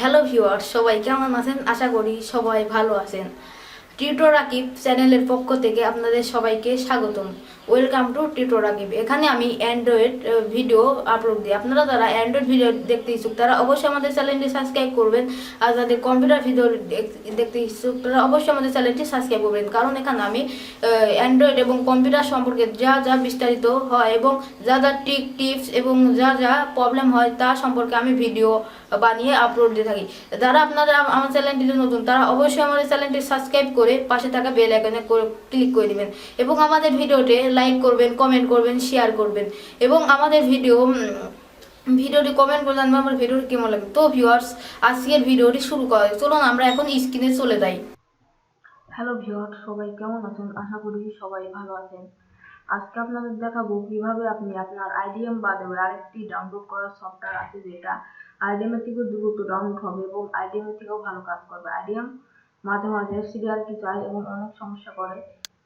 Hello viewers, সবাই কেমন আছেন? আশা করি সবাই ভালো আছেন। টিউটর রাকিব চ্যানেলের পক্ষ থেকে আপনাদের সবাইকে স্বাগতম। Welcome to tutor Rakib. এখানে আমি অ্যান্ড্রয়েড ভিডিও আপলোড দিই। আপনারা যারা অ্যান্ড্রয়েড ভিডিও দেখতে ইচ্ছুক তারা অবশ্যই আমাদের চ্যানেলটি সাবস্ক্রাইব করবেন, আর যাদের কম্পিউটার ভিডিও দেখতে ইচ্ছুক তারা অবশ্যই আমাদের চ্যানেলটি সাবস্ক্রাইব করবেন। কারণ এখানে আমি অ্যান্ড্রয়েড এবং কম্পিউটার সম্পর্কে যা যা বিস্তারিত হয় এবং যা যা টিপস এবং যা যা প্রবলেম হয় তা সম্পর্কে আমি ভিডিও বানিয়ে আপলোড দিয়ে থাকি। যারা আপনারা আমার চ্যানেলটিতে নতুন তারা অবশ্যই আমাদের চ্যানেলটি সাবস্ক্রাইব করে পাশে থাকা বেল আইকনে ক্লিক করে দিবেন এবং আমাদের ভিডিওতে লাইক করবেন, কমেন্ট করবেন, শেয়ার করবেন এবং আমাদের ভিডিওটি কমেন্ট করে জানবেন আমার ভিডিওটি কেমন লাগে। তো ভিউয়ার্স, আজকের ভিডিওটি শুরু করা যাক। চলুন আমরা এখন স্ক্রিনে চলে যাই। হ্যালো ভিউয়ার্স, সবাই কেমন আছেন? আশা করি সবাই ভালো আছেন। আজকে আপনাদের দেখাবো কিভাবে আপনি আপনার আইডিএম বাদে আরেকটি ডাউনলোড করার সফটওয়্যার আছে যেটা আইডিএম এর থেকে দ্রুত ডাউনলোড হবে এবং আইডিএম এর থেকেও ভালো কাজ করবে। আইডিএম মাঝে মাঝে সিরিয়াল কি চায় এবং অনেক সমস্যা করে,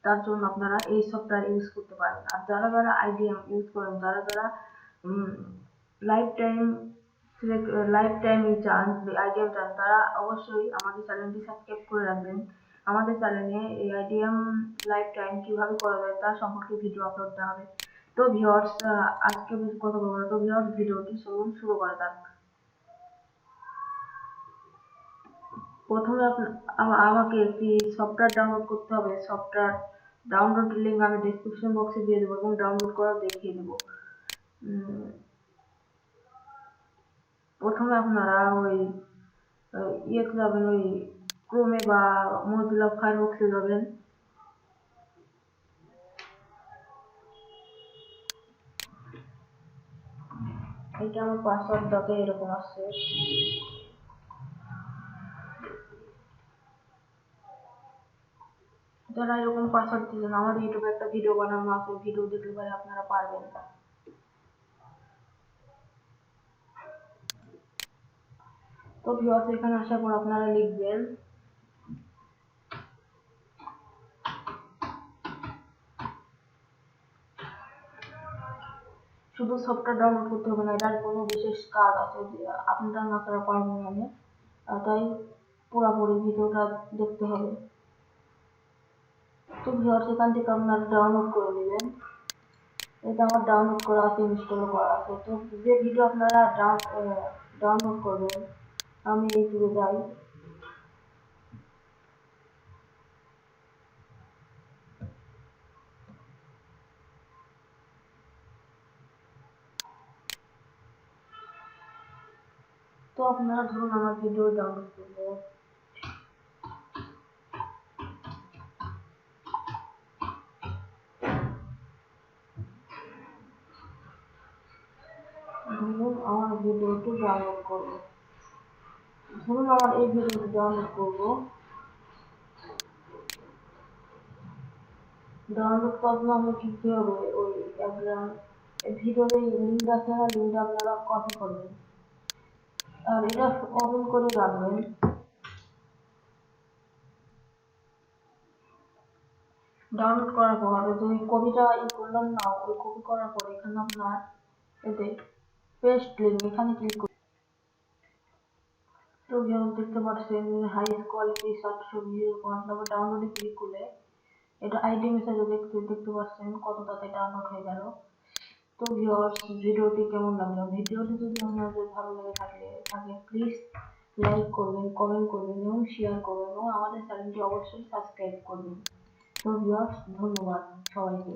তার জন্য আপনারা এই সফটওয়্যার ইউজ করতে পারেন। আর যারা যারা আইডিএম ইউজ করেন, যারা যারা লাইফ টাইম চান, আইডিএম চান, তারা অবশ্যই আমাদের চ্যানেলটি সাবস্ক্রাইব করে রাখবেন। আমাদের চ্যানেলে এই আইডিএম লাইফ টাইম কিভাবে করা যায় তার সম্পর্কে ভিডিও আপলোড দেওয়া হবে। তো ভিউয়ার্স, আজকে বেশি কথা বলবো না। তো ভিউয়ার্স, ভিডিওটি শুরু করা যাক। প্রথমে আমাকে একটি সফটওয়্যার ডাউনলোড করতে হবে। সফটওয়্যার ডাউনলোড লিঙ্ক আমি ডেসক্রিপশন বক্সে দিয়ে দেবো এবং ডাউনলোড করা দেখিয়ে দেবো। প্রথমে আপনারা ওই ইয়েতে যাবেন, ওই ক্রোমে বা মোজিলা ফায়ারফক্সে যাবেন। এটা আমার পাসওয়ার্ড দাতে এরকম আসছে। যারা এরকম পাসওয়ার্ড দিলেন, আমার ইউটিউবে একটা ভিডিও বানানো আছে, ভিডিও দেখলে পরে আপনারা পারবেন। তো ভিউয়ার্স, এখানে আসার পর আপনারা লিখবেন শুধু সফটওয়্যার ডাউনলোড করতে হবে না, এটার কোনো বিশেষ কাজ আছে যে আপনারা না করা পারবেন না, তাই পুরোপুরি ভিডিওটা দেখতে হবে। তো ভিউয়ার্স, এখান থেকে আপনারা ডাউনলোড করে নেবেন। এটা আমার ডাউনলোড করা আছে, ইনস্টল করা আছে। তো যে ভিডিও আপনারা ডাউনলোড করবেন, আমি ইউটিউবে যাই। তো আপনারা ধরুন আমার ভিডিও ডাউনলোড করবো, ধরুন আমার ভিডিওটি ডাউনলোড করবো, ধরুন আমার এই ভিডিওটি ডাউনলোড করবো। ডাউনলোড করার জন্য আমরা কি হবে, ওই ভিডিওর এই লিঙ্ক আছে না, লিঙ্কটা আপনারা কপি করবেন আর এটা ওপেন করে রাখবেন। ডাউনলোড করার পর ওই কপিটা করলাম না, ওই কপি করার পর এখানে আপনার এতে পেস্ট লিঙ্ক, এখানে ক্লিক করুন। তো যেমন দেখতে পাচ্ছেন হাই কোয়ালিটি 720 ডাউনলোডে ক্লিক করলে এটা আইডি মেসেজে দেখতে পাচ্ছেন কত তাতে ডাউনলোড হয়ে গেল। তো ভিউয়ার্স, ভিডিওটি কেমন লাগলো? ভিডিওটি যদি আপনাদের ভালো লেগে থাকে প্লিজ লাইক করবেন, কমেন্ট করবেন এবং শেয়ার করবেন এবং আমাদের চ্যানেলটি অবশ্যই সাবস্ক্রাইব করবেন। তো ভিউয়ার্স, ধন্যবাদ সবাইকে।